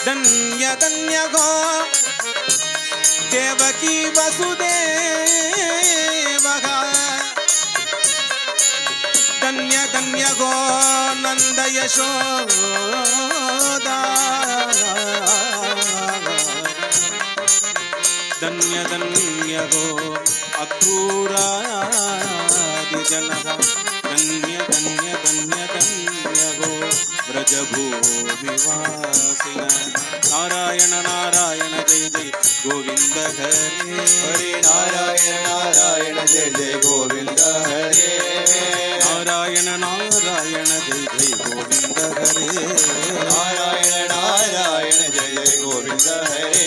धन्य धन्य गो देवकी वसुदेव, धन्य धन्य गो नंद यशोदा, धन्य धन्य गो अक्रूरादिजनः, धन्य धन्य धन्य धन्य गो ब्रजभूमिवासिनः। नारायण नारायण जय जय गोविंद हरे हरे, नारायण नारायण जय जय गोविंद हरे, नारायण नारायण जय जय गोविंद हरे, नारायण नारायण जय जय गोविंद हरे,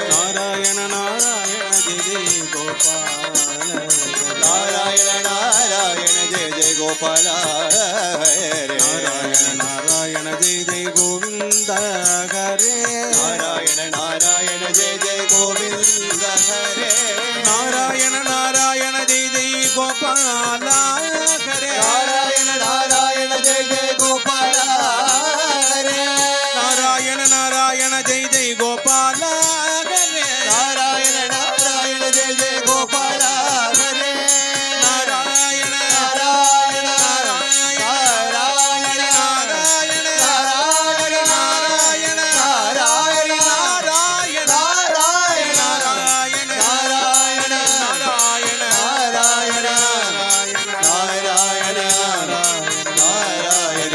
नारायण नारायण जय जय गोपाल, नारायण नारायण जय जय गोपाल हरे, नारायण नारायण जय जय गोविंद हरे, नारायण नारायण जय जय गोविंद हरे, नारायण नारायण जय जय गोपाल हरे, नारायण नारायण जय जय गोपाल हरे, नारायण नारायण जय जय गोपाल हरे, नारायण नारायण जय जय गोपाल हरे, नारायण नारायण नारायण नारायण नारायण नारायण नारायण नारायण नारायण नारायण नारायण नारायण नारायण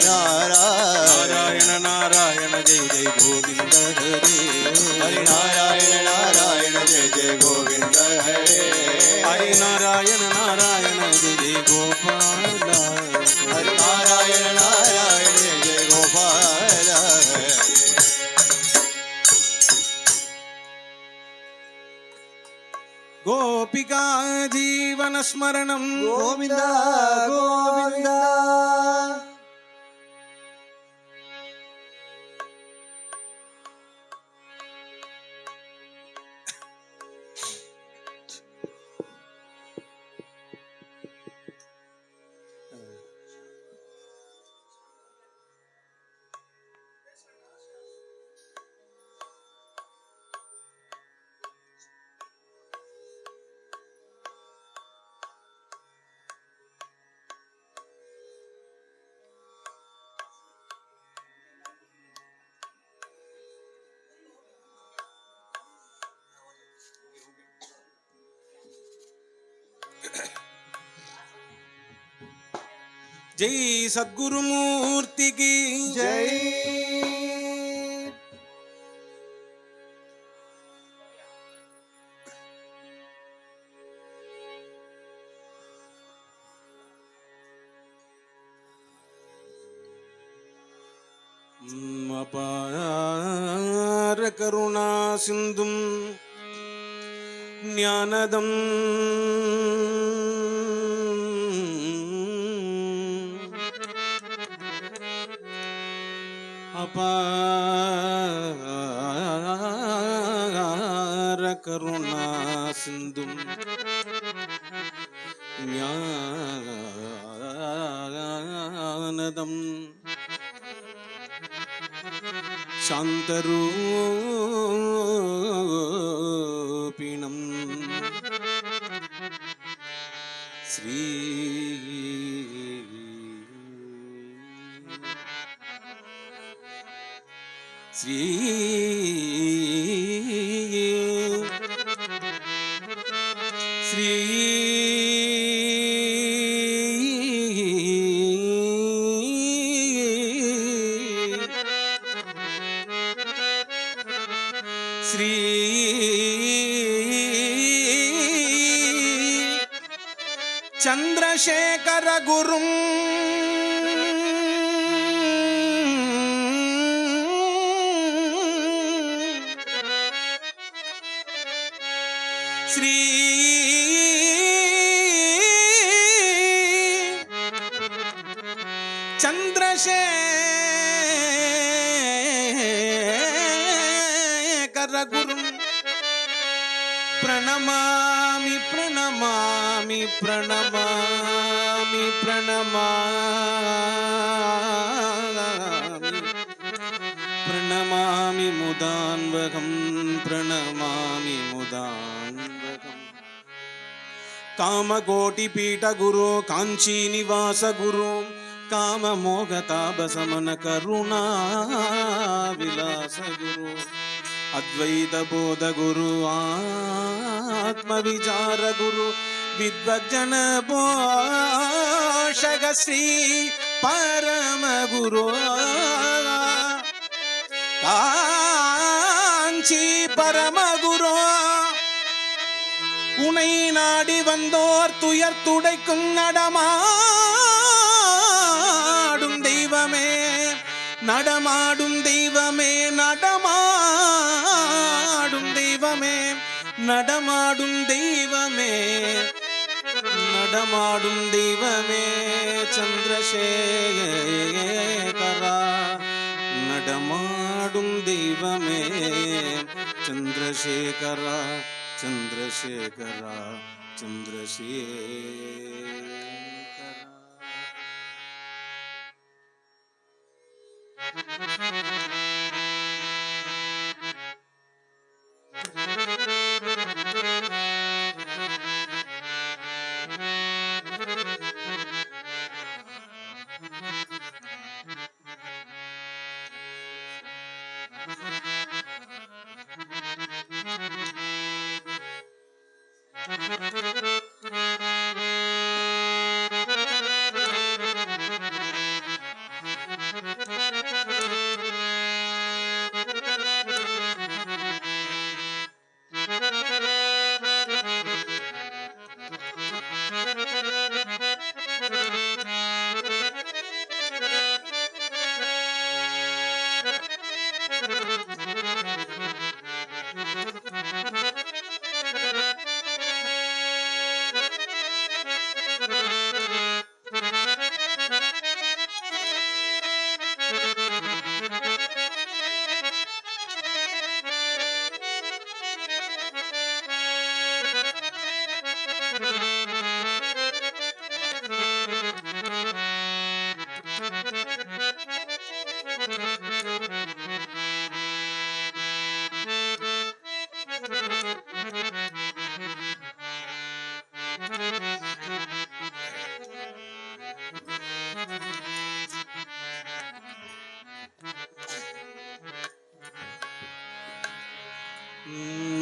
नारायण नारायण नारायण जय जय गोविंद हरे, हरि नारायण नारायण जय जय गोविंद हरे, हरि नारायण नारायण जय जय गोपाल, हरि नारायण नारायण जय जय गोपाल हरे, गोपिका जीवन स्मरणं गोविंद गोविंद जय सद्गुरु मूर्ति की जय। अपार करुणा सिंधुं ज्ञानदं अपार करुणा सिंधुं ज्ञानदं शान्तरूपिणं श्री श्री श्री श्री चंद्रशेखर गुरुं श्री चंद्रशेखर गुरुं प्रणमामि प्रणमामि प्रणमामि प्रणमामि பிரணமாமி முதான்வகம் பிரணமாமி முதான்வகம் காமகோட்டி பீட குரு காஞ்சி நிவாச குரு காம மோகதாபசமன கருணா விலாச குரு அத்வைத போத குரு ஆத்ம விசார குரு வித்வஜன போஷக ஸ்ரீ பரம குரு காஞ்சி பரம குரு உனை நாடி வந்தோர் துயர் துடைக்கும் நடமாடும் தெய்வமே நடமாடும் தெய்வமே நடமாடும் தெய்வமே நடமாடும் தெய்வமே நடமாடும் தெய்வமே சந்திரசேகரா நடமாடும் தெய்வமே சந்திரசேகரா சந்திரசேகரா சந்திரசேகரா.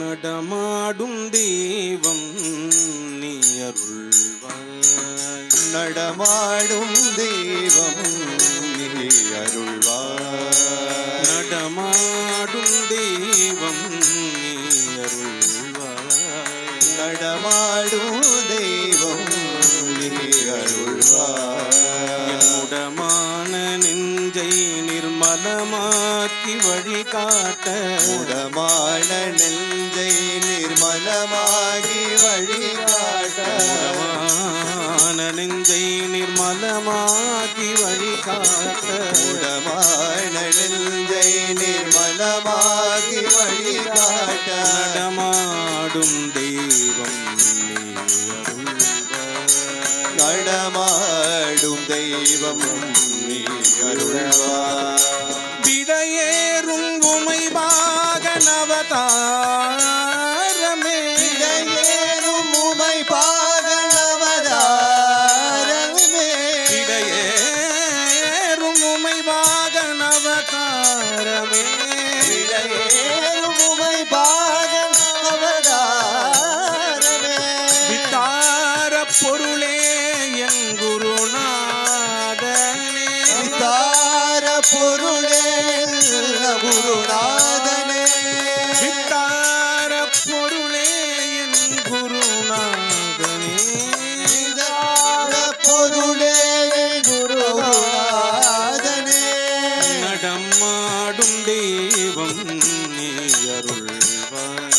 நடமாடும் தெய்வம் நீ அருள்வாய் நடமாடும் தெய்வம் நீ அருள்வாய் நடமாடும் தெய்வம் நீ அருள்வாய் நடமாடும் தெய்வம் நீ அருள்வாய் என்னுடமான நெஞ்சை நிர்மலமாக்கி வழிகாட்ட உடமான நெஞ்சை நிர்மலமாகி வழிகாட்ட உடமான நெஞ்சை நிர்மலமாக்கி வழிகாட்ட உடமான நெஞ்சை நிர்மலமாகி வழிகாட்ட நடமாடும் தெய்வம் நீ அருள்வாய் நடமாடும் தெய்வம் நீ அருள்வாய் விடையேறும் உமை பாகனவதாரமே விடையேறும் உமை பாகனவதாரமே விடையேறும் உமை பாகனவதாரமே விடையேறும் உமை பாகனவதாரமே வித்தார பொருளே என் குருநாதனே வித்தார பொருளே குருநாதனே வித்தார பொருளே என் குருநாதனே வித்தார பொருளே குருநாதனே நடமாடும் தெய்வம் நீ அருள்வாய்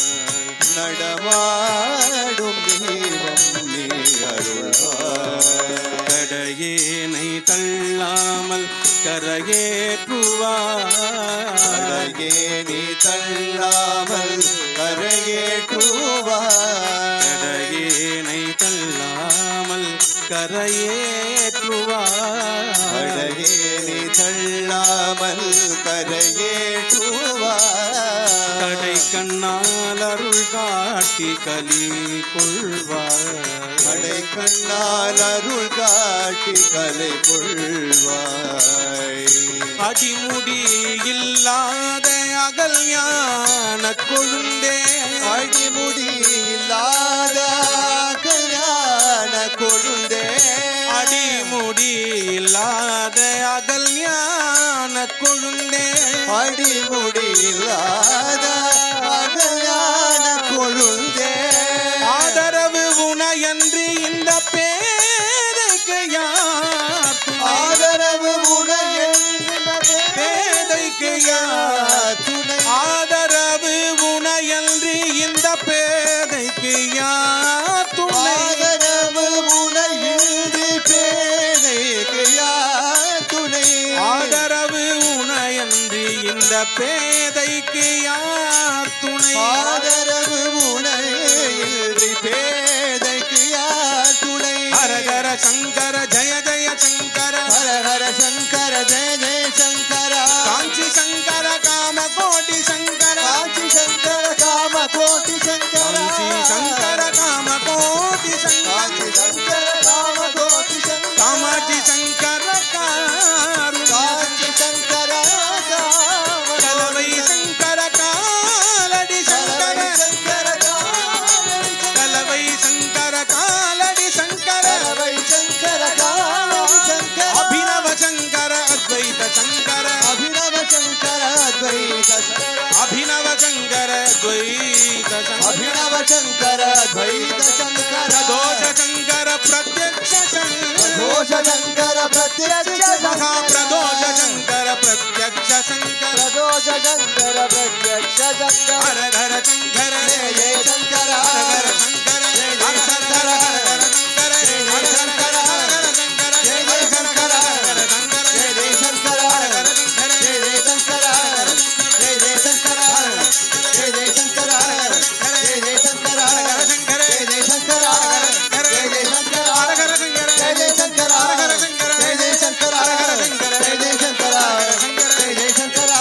நடமாடும் தெய்வம் நீ அருள்வாய் கடையேனை தள்ளாமல் கரையேற்றுவாய் அழகே நீ தள்ளாமல் கரையேற்றுவாய் கடையேனை தள்ளாமல் கரையேற்றுவாய் அழகே நீ தள்ளாமல் கெடாமல் கரையேற்றுவார். கடை கண்ணால் அருள் காட்டி கலி கொள்வார். கடை கண்ணால் அருள் காட்டி கலை கொள்வாய். அடிமுடி இல்லாத அகல் ஞான கொழுந்தே, அடிமுடி இல்லாத கல்யாண கொழுந்தே, அடிமுடி இல்லாத அகல் ஞான கொழுந்தே, அடிமுடி இல்லாத கல்யாண கொழுந்தே, ஆதரவு உனையன்றி இந்த பேதைக்கு யார் துணை? ஆதரவு உடையென்ற பேதைக்கு யார் துணை, ஆதரவு உனையன்றி இந்த பேதைக்கு யார் துணை? ஆதரவு உடையின்றி பேதைக்கு யார் துணை, ஆதரவு உனையன்றி இந்த பேதைக்கு யார் துணை? ஆதரவு உடையின்றி பேதைக்கு யார் துணை. ஹரஹர சங்கர ஜய ஜய சங்கர, ஹர ஹர சங்கர ஜெய ஜெய சங்கர, காஞ்சி சங்கர காம கோட்டி சங்கர, காஞ்சி சங்கர காம கோட்டி சங்கர, காஞ்சி சங்கர காம கோட்டி காஞ்சி சங்கர, சங்கர காம கோட்டி சங்கர, காமாட்சி சங்கர காருண்ய காஞ்சி சங்கர காம கலவை சங்கர காலடி சங்கர, சங்கர காம கலவை சங்கர காலடி சங்கர, கலவை சங்கர காம சங்கர, அபிநவ சங்கர அத்வைத சங்கர, அபிநவ சங்கர அத்வைத சங்கர, அபிநவ சங்கர அத்வைத சங்கர, அபிநவ சங்கர அத்வைத சங்கர, பிரதோஷ சங்கர பிரத்யக்ஷ சங்கர, தோஷ சங்கர பிரத்யக்ஷ மகா பிரதோஷ சங்கர, சங்கர பிரத்யக்ஷ சங்கர, பிரதோஷ சங்கர பிரத்யக்ஷ சங்கர, ஹர ஹர சங்கர ஜெய ஜெய சங்கர, ஹர ஹர சங்கர ஹர சங்கர ஹர ஹர சங்கர ஹர சங்கர ஹர ஹர சங்கர ஜெய ஹர ஜெய சங்கர சங்கர, ஹர ஹர சங்கர ஜெய ஜெய சங்கர, ஹர ஹர சங்கர ஜெய ஜெய சங்கர, ஜெய ஜெய சங்கர, ஜெய ஜெய சங்கர, ஜெய ஜெய சங்கர, ஹர ஹர சங்கர ஜெய ஜெய சங்கர, ஹர ஹர சங்கர ஜெய ஜெய சங்கர, ஹர ஹர சங்கர ஜெய ஜெய சங்கர, ஹர ஹர சங்கர ஜெய ஜெய சங்கர, ஹர ஹர சங்கர ஜெய ஜெய சங்கர, ஹர ஹர சங்கர ஜெய ஜெய சங்கர.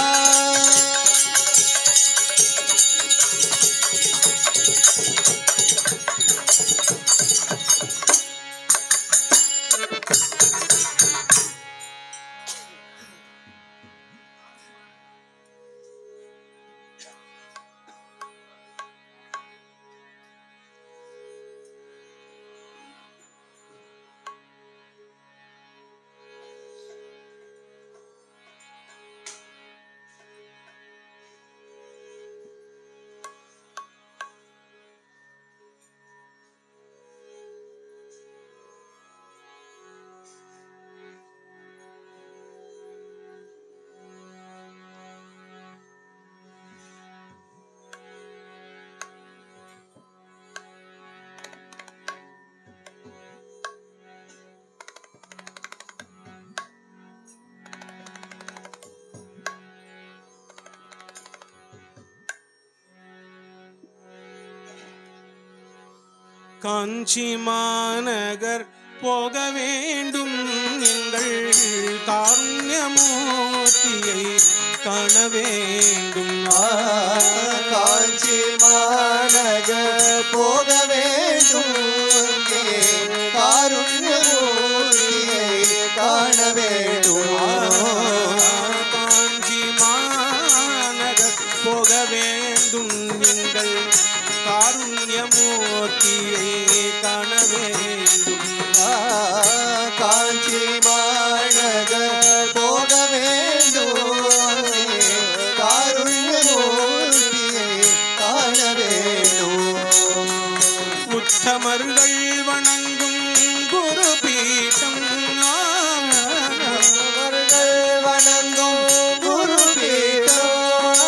காஞ்சி மாநகர் போக வேண்டும் எங்கள் காருண்யமூர்த்தியை காண வேண்டும். காஞ்சி மாநகர் போக வேண்டும் காருண்யமூர்த்தியை காண வேண்டும். காஞ்சி மாநகர் போக வேண்டும் எங்கள் காருண்யமூர்த்தியை காண வேண்டும். காஞ்சி மாநகர் போக வேண்டும் காருண்யமூர்த்தியை காண வேண்டும். உத்தமர்கள் வணங்கும் குரு பீட்டம், அவர்கள் வணங்கும் குரு பீடம்,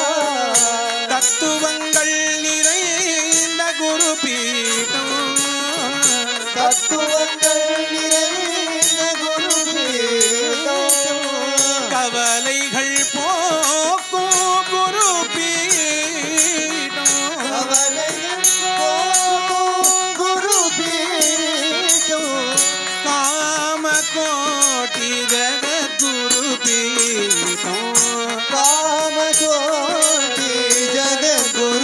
தத்துவங்கள் நிறைந்த குரு பீட்டம், தத்துவங்கள் நிறைந்த குரு பீடம், கவலைகள் போக்கும் குரு பீட்டம், கவலைகள் போக்கும் குரு பீடம், காம கோட்டி ஜெகத்குரு பீட்டம்,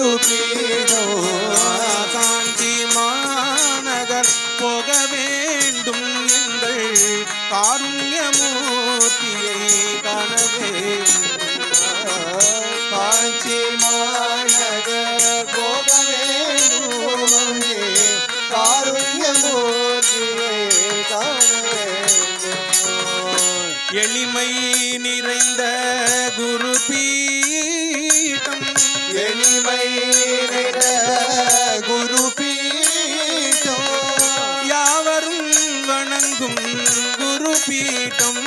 குரு பீடம் காஞ்சி மாநகர் போக வேண்டும் எங்கள் காருண்யமூர்த்தியை காண வேண்டும். காஞ்சி மாநகர் போக வேண்டும் காருண்யமூர்த்தியை காண வேண்டும். எளிமை நிறைந்த குரு பீடம் எளிமை நிறைந்த குரு பீடம் யாவரும் வணங்கும் குரு பீடம்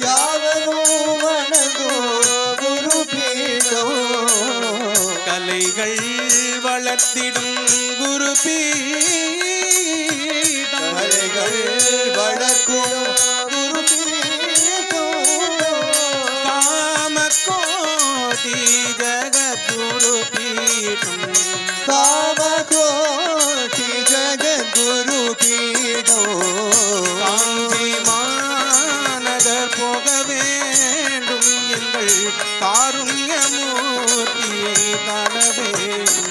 யாவரும் வணங்கும் குரு பீடம் கலைகள் வளர்த்திடும் குரு பீடம் கலைகள் வளர்க்கும் குரு பீடம் காமகோடி ஜகத்குரு பீடம் காமகோட்டி ஜகத்குரு பீடம் காஞ்சி மாநகர் போக வேண்டும் எங்கள் காருண்யமூர்த்தியை காண வேண்டும்.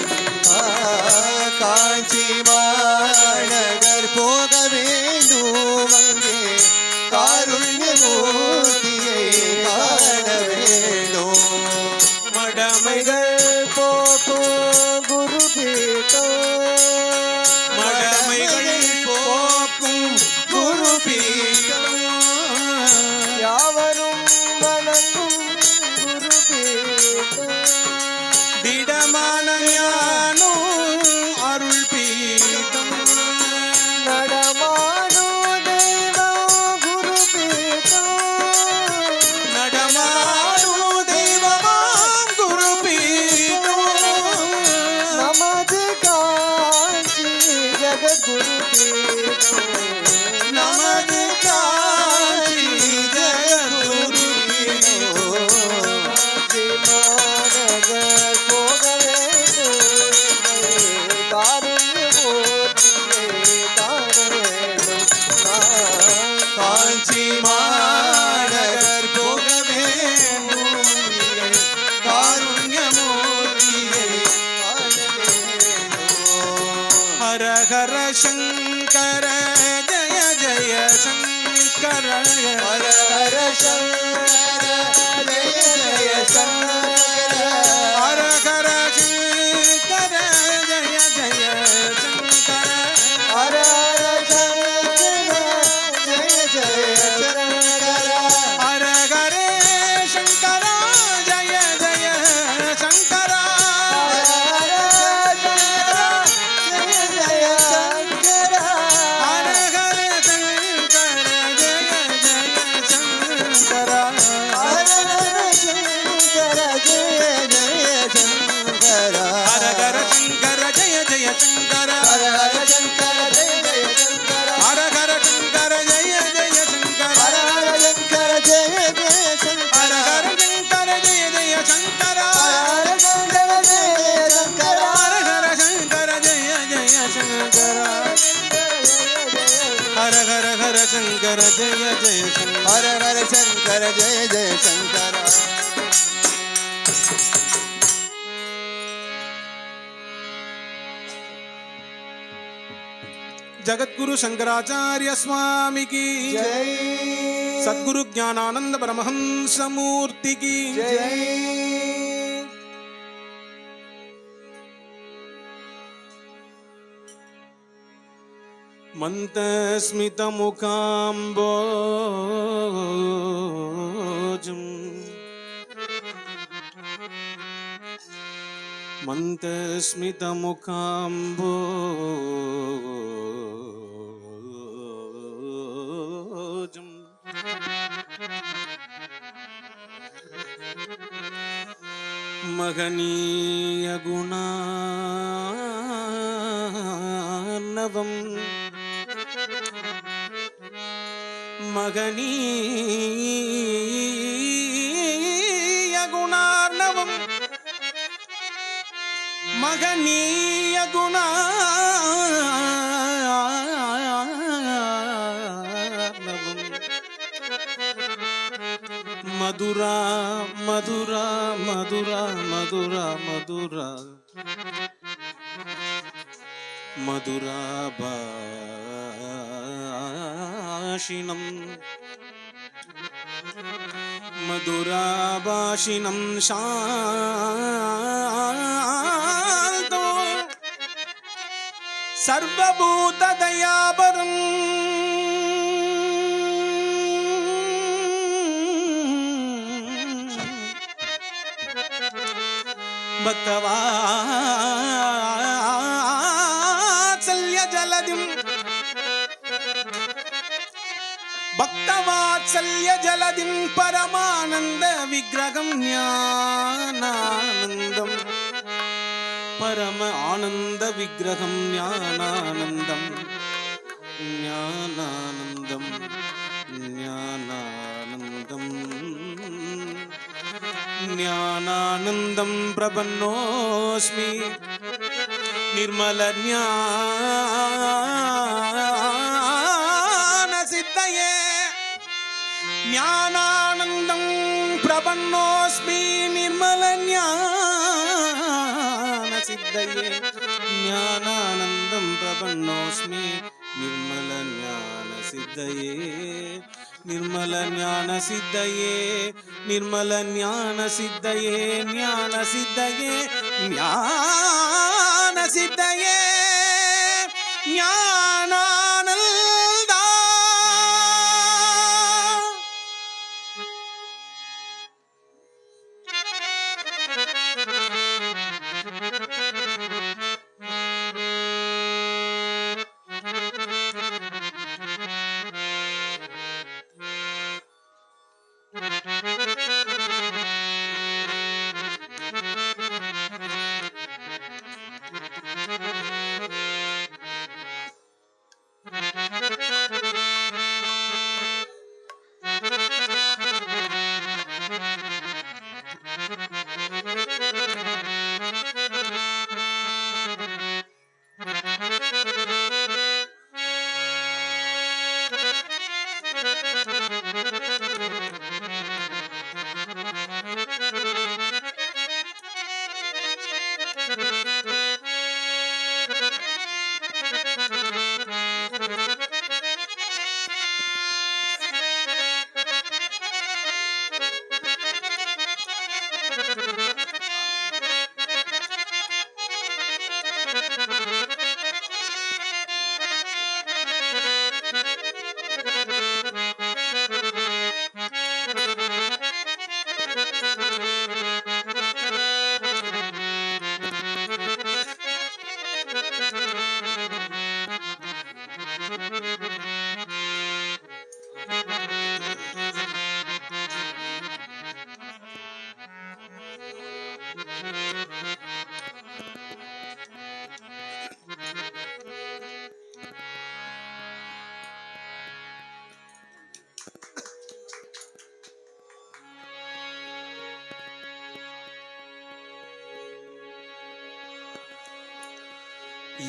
காஞ்சி மாநகர் போக வேண்டும் அங்கே காருண்யமூர்த்தியை காண வேண்டும். மடமைகள் போக்கும் குரு பீடம் மடமைகள் போக்கும் குரு பீடம் யாவரும் வணங்கும் குரு பீடம் திடமான ஞானம் அருள் பீடம் நடமானோ தெய்வம் குரு பீடம் நடமாடும் தெய்வமாம் குரு பீடம் நமது காஞ்சி ஜகத்குரு பீடம் நமது காஞ்சி ஜகத்குரு பீடம் காஞ்சி மாநகர் போக வேண்டும் காருண்யமூர்த்தியை காண வேண்டும். காஞ்சி மாநகர் போக வேண்டும் எங்கள் காருண்யமூர்த்தியை காண வேண்டும். ஹர ஹர சங்கர ஜய ஜய சங்கர ஹர ஹர சங்கர ஜய ஜய சங்கர ஹர ஹர சங்கர ஜய ஜய சங்கர ஹர ஹர சங்கர ஜய ஜய சங்கர ஹர ஹரே சங்கர ஜய ஜய சங்கர ஹர ஹர சங்கர ஜய ஜய சங்கர ஹர ஹர சங்கர ஜய ஜய சங்கர ஹர ஹர சங்கர ஜய ஜய சங்கர ஹர ஹர சங்கர ஜய ஜய சங்கர ஹர ஹர சங்கர ஜய ஜய சங்கர ஹர ஹர சங்கர ஜய ஜய சங்கர ஹர ஹர சங்கர ஜய ஜய சங்கர ஹர ஹர சங்கர ஜய ஜய சங்கர ஹர ஹர சங்கர ஜய ஜய சங்கர ஹர ஹர சங்கர ஜய ஜய சங்கர ஹர ஹர ஹர சங்கர ஜய ஜய சங்கர ஹர ஹர சங்கர ஜய ஜய சங்கர जगद्गुरु शंकराचार्य स्वामी की जय सद्गुरु ज्ञानानंद परमहंस मूर्ति की जय मन्तस्मितमुखाम्बोजम् मन्तस्मितमुखाम्बोजम् महनीय गुणार्णवम् महनीय गुणार्णवम् महनीय गुणार्णवम् மதுரா மதுரா மதுரா மதுரா மதுரா மதுரா பாஷினம் மதுராபாஷினம் சாந்தோ சர்வபூத தயாபரம் பக்தவாத்சல்ய ஜலதிம் பக்தவாத்சல்ய ஜலதிம் பரமானந்த விக்கிரகம் ஞானானந்தம் பரம ஆனந்த விக்கிரகம் ஞானானந்தம் ஞானானந்தம் ஞானானந்தம் ஞானானந்தம் பிரபன்னோஸ்மி நிர்மல ஞான சித்தயே ஞானானந்தம் பிரபன்னோஸ்மி நிர்மல ஞான சித்தயே ஞானானந்தம் பிரபன்னோஸ்மி நிர்மல ஞான சித்தயே நிர்மல ஞான சித்தயே நிர்மல ஞான சித்தயே ஞான சித்தயே ஞான சித்தயே ஞானானந்தா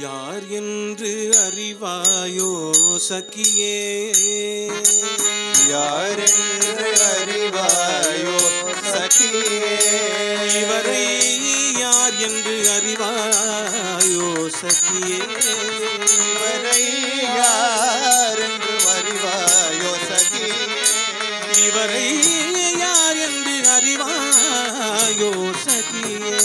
யார் என்று அறிவாயோ சகியே யார் என்று அறிவாயோ சகியே இவரை யார் என்று அறிவாயோ சகியே இவரை யார் என்று அறிவாயோ சகியே இவரை யார் என்று அறிவாயோ சகியே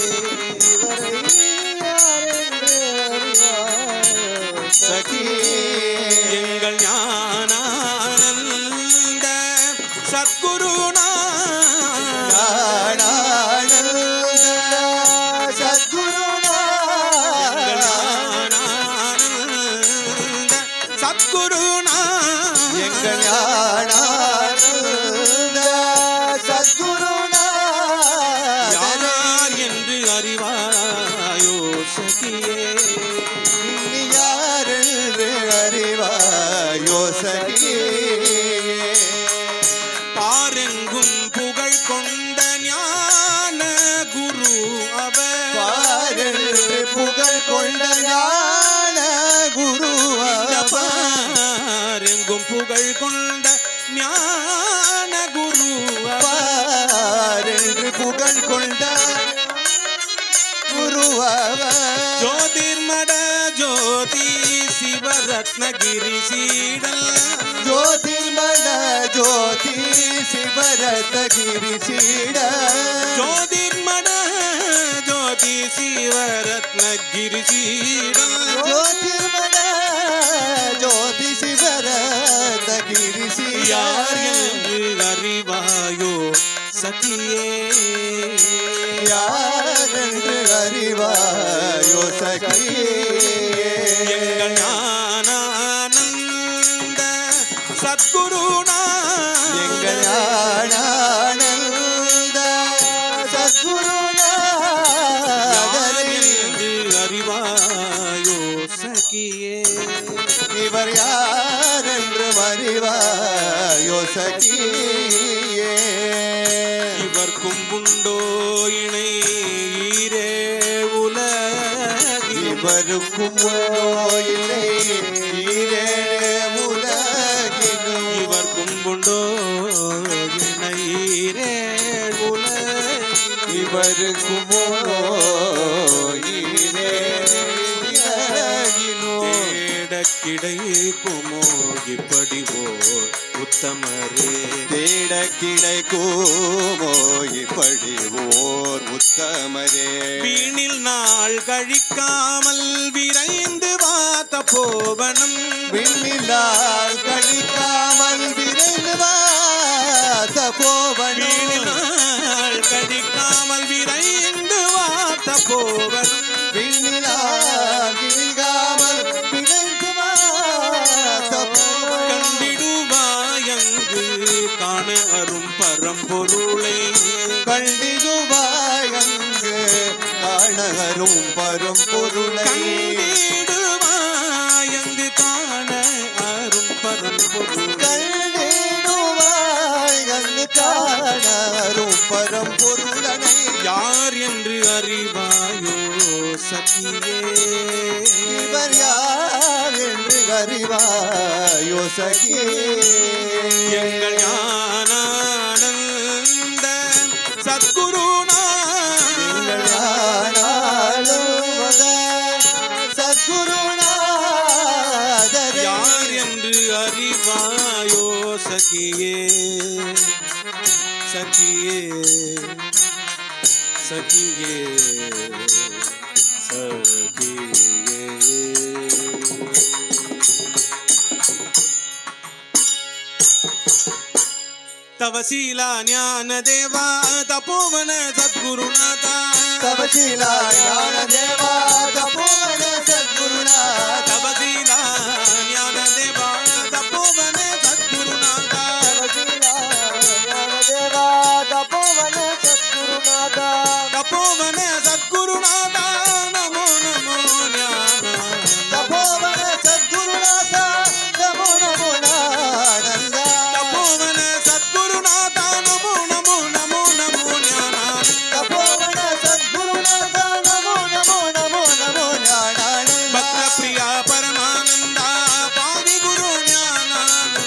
எங்கள் ஞானானந்த சத்குருநாத சத்குருநாத எங்கள் ஞானானந்த சத்குருநாத யார் என்று அறிவாயோ சகியே பாரெங்கும் புகழ் கொண்ட ஞான குரு அவர் புகழ் கொண்ட ஞான குரு பாரெங்கும் புகழ் கொண்ட ஞான குரு அவர் ஜோதிர்மட ஜோதி சிவரத்னகிரி சீடல் ஜோதிர்மண ஜோதி சிவரத்னகிரி சீட ஜோதிர்மட ஜோதி சிவரத்னகிரி சீடல் ஜோதிர்மண ஜோதி சிவரத்னகிரி சீட யார் என்று அறிவாயோ சகியே யாரென்று அறிவாயோ சகியே எங்கள் ஞானானந்த சத்குருநா எங்கள் ஞானானந்த சத்குருநாதரே என்று அறிவாயோ சகியே இவர் யாரென்று அறிவாயோ சகியே இவர்க்கும் உண்டோ இணை ஈரே உலகில் இவருக்கும் இல்லை ஈரே உலகினும் இவர்க்கும் உண்டோ இணை ஈரே உலகில் இவருக்கும் ஈரே உலகினும் தேட கிடைக்குமோ இப்படி ஓர் உத்தமரே தேட கிடைக்குமோ இப்படி ஓர் உத்தமரே வீணில் நாள் கழிக்காமல் விரைந்து வாத்த போவனம் விண்ணிலால் கழிக்காமல் விரைந்து வாத்த போவனோ வீணில் நாள் கழிக்காமல் விரைந்து வாத்த போவனம் விண்ணிலால் கிழிக்காமல் விரைந்து வாத்த போவனோ கண்டிடுவாயங்கு காண அரும் பரம்பொருளை கண்டிடுவாய் அங்கு காணகரும் பரம்பொருளை கண்டிடுவாயங்கு காண அரும் பரம்பொருளை கண்டிடுவாய் அங்கு காணரும் பரம்பொருளனை யார் என்று அறிவாயோ சகியே இவர் யார் என்று அறிவாயோ சகியே எங்கள் ஞானானந்த சத்குருநா எங்கள் ஞானானந்த சத்குருநாதரே யார் என்று அறிவாயோ சகியே சகியே சகியே तवशीला ज्ञान देवा तपोवन सद्गुरुनाथा तवशीला ज्ञान देवा तपोवन सद्गुरुनाथ तवशीला ज्ञान देवा तपोवन सद्गुरुनाथा तवशीला ज्ञान देवा तपोवन सद्गुरुनाथ तपोवन सद्गुरुनाथा नमो नमो ज्ञान तपोवन सद्गुरुनाथ नमो नमो नानंद तपोवन सद्गुरुनाथा नमो नमो नमो नमो ज्ञान तपोवन सद्गुरुनाथ नमो नमो नमो नमो नानंद भक्त प्रिया परमानंदा पादि गुरु ज्ञानानंद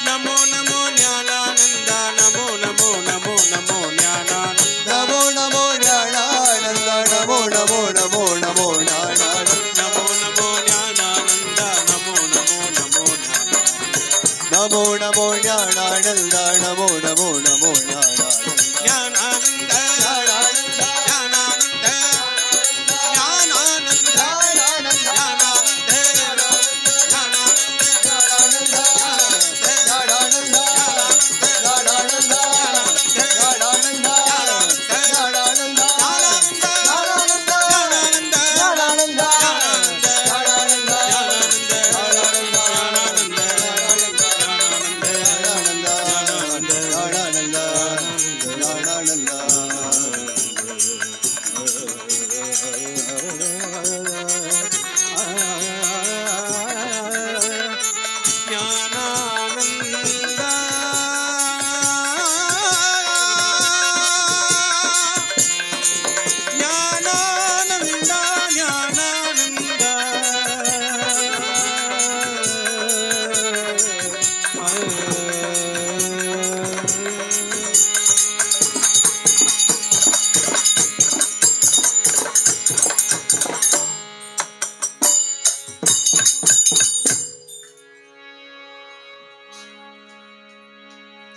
நமோ நமோ ஞானானந்த நமோ நமோ நமோ நமோ ஞானானந்த நமோ நமோ ஞானானந்த நமோ நமோ நமோ நமோ ஞானானந்த நமோ நமோ ஞானானந்த நமோ நமோ நமோ நமோ நமோ ஞானானந்த நமோ நமோ நமோ ஞானானந்த ஞானானந்த ஞானானந்த ஞானானந்த ஞானானந்த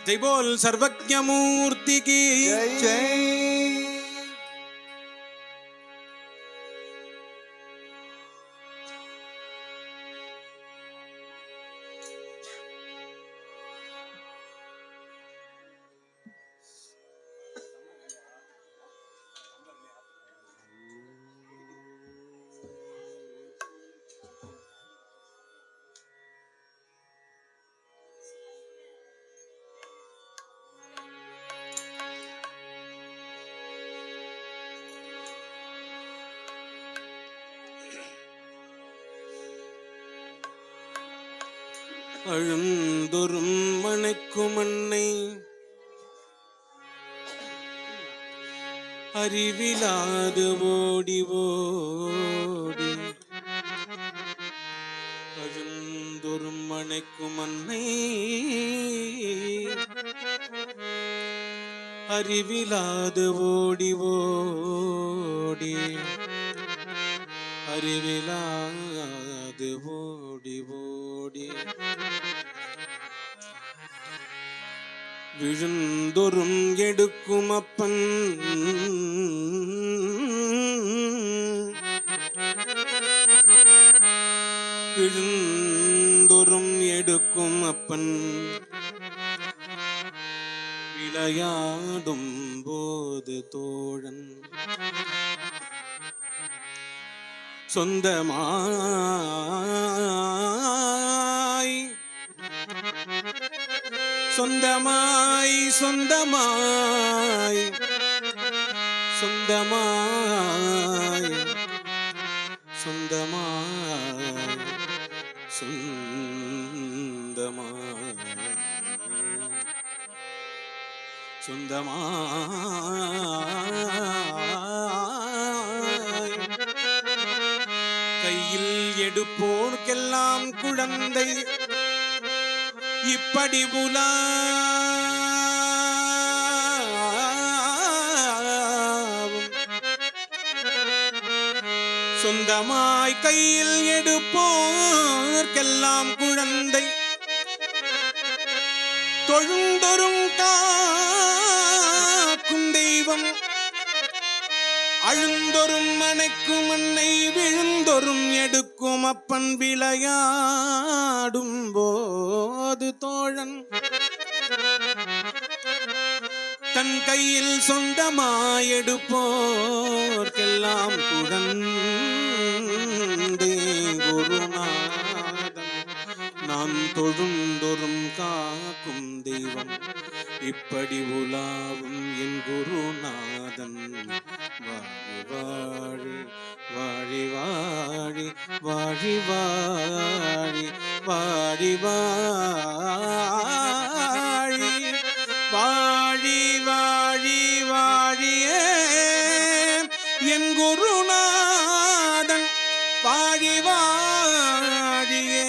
जय बोल सर्वज्ञ मूर्ति की அழுந்தொரும் மணக்கும் அன்னை அறிவிலாது ஓடி ஓடி அழுந்தொரும் மணக்கும் அன்னை அறிவிலாது ஓடி ஓடி அறிவிலாது ஓடி ஓடி விழுந்தொரும் எடுக்கும் அப்பன் விழுந்தொரும் எடுக்கும் அப்பன் விளையாடும் போது தோழன் சொந்தமாய் சொந்தமாய் சொந்தமாய் சொந்தமாய் சொந்தமாய் சொந்தமாய் சொந்தமாய் கையில் எடுப்போர்க்கெல்லாம் குழந்தை இப்படி புலாவும் சொந்தமாய் கையில் எடுப்போர்க்கெல்லாம் குழந்தை தொழுந்தொரும் காக்கும் தெய்வம் அழுந்தொரும் மனைக்கும் அன்னை விழுந்தொரும் எடுக்கும் அப்பன் விளையாடும் போது தோழன் தன் கையில் சொந்தமாய் எடுப்போர்க்கெல்லாம் குழந்தை குருநாதன் நான் தொழுந்தொரும் காக்கும் தெய்வம் இப்படி உலாவும் என் குருநாதன் வாழி வாழி வாழி வாழி வாழி வாழி வாழி வாழி வாழியே என் குருநாதன் வாழி வாழியே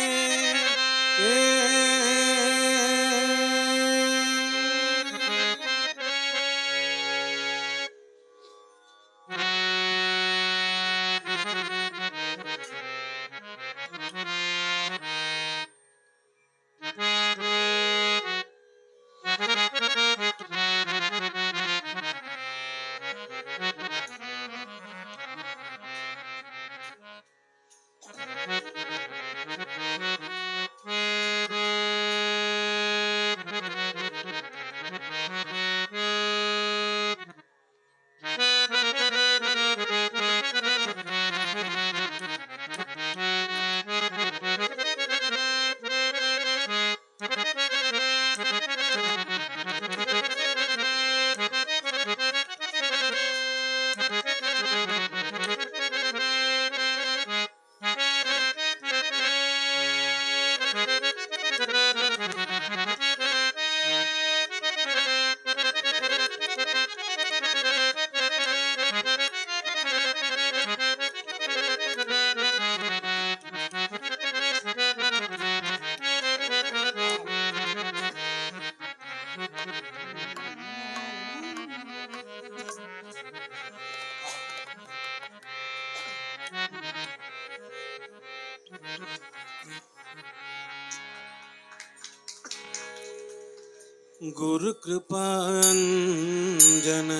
गुरु कृपा अंजन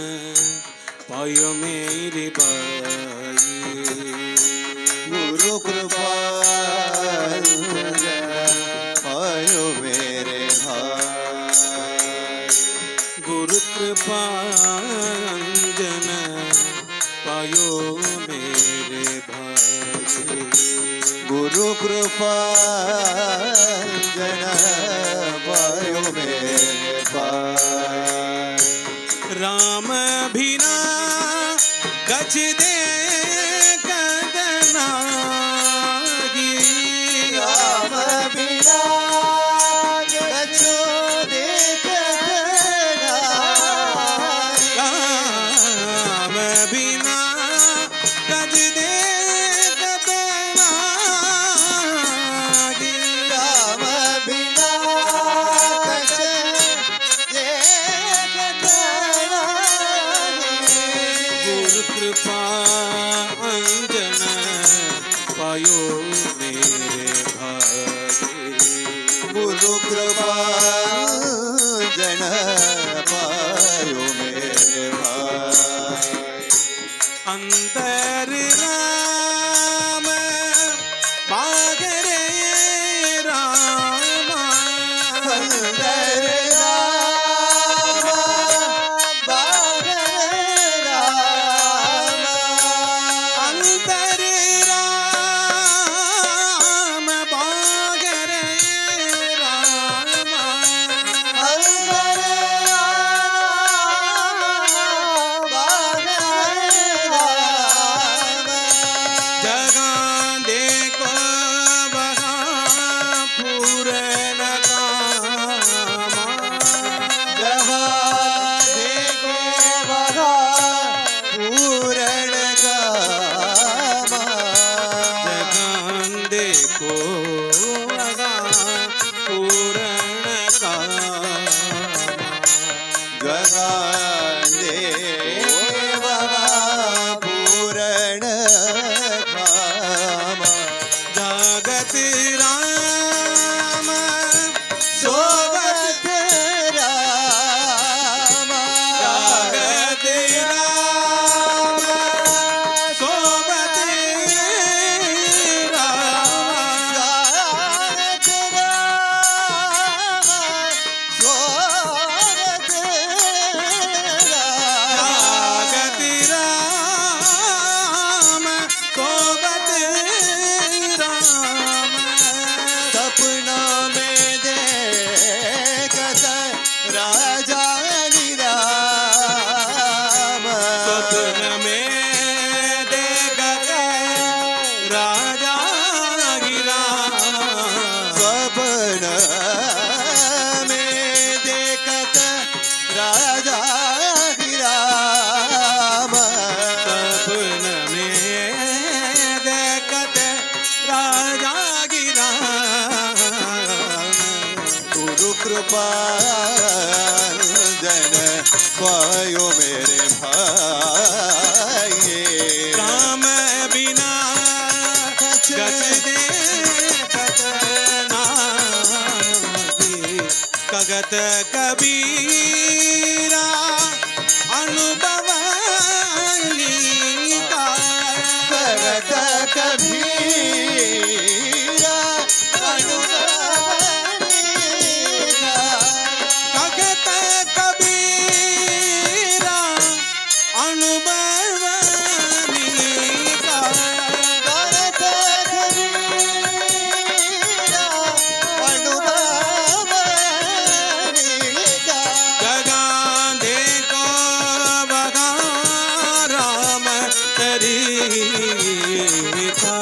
पायो मेरी बाई। गुरु कृपा आयो मेरे भाई। गुरु कृपा अंजन पायो मेरे भाई। गुरु कृपा जन पायो मेरे भाई। राम बिना गज दे कदनागी। राम बिना कछु देखना। राम बिना गज दे कदनागी। राम बिना कछु देखना। गुरु कृपा अंजन पायो मेरे भाई। गुरु कृपा जन पायो मेरे भाई। अंतर राम बागरे रामा। अंदर राम बाहर राम। अंतर राम बागरे रामा। अंदर राम बाहर राम। जगा देखो बगा पूरन कामा। जहाँ देखो वहाँ पूरण कामा। जगन देखो बगा पूरन कामा। जहाँ देखो वहाँ पूरण कामा। जगत राम सोवत राम। जगत राम सोबत राम। जागत राम सोवत राम। जगत राम सोबत राम। सपना में देखत राजा राम। स्वप्न में देखत राजा गिरा। स्वप्न में देखत राजा राम। सपन में देखत राजा गिरा। गुरु कृपा जन पायो मेरे भाई। राम बिना गज देखत नागी। कगत कबीरा अनुभव लीका। भगत कबीरा अनुभवनीका। कगत कबीरा अनुभव लीका। भगत कबीरा अनुभवनीका। जगा देखो बगा राम तरी था।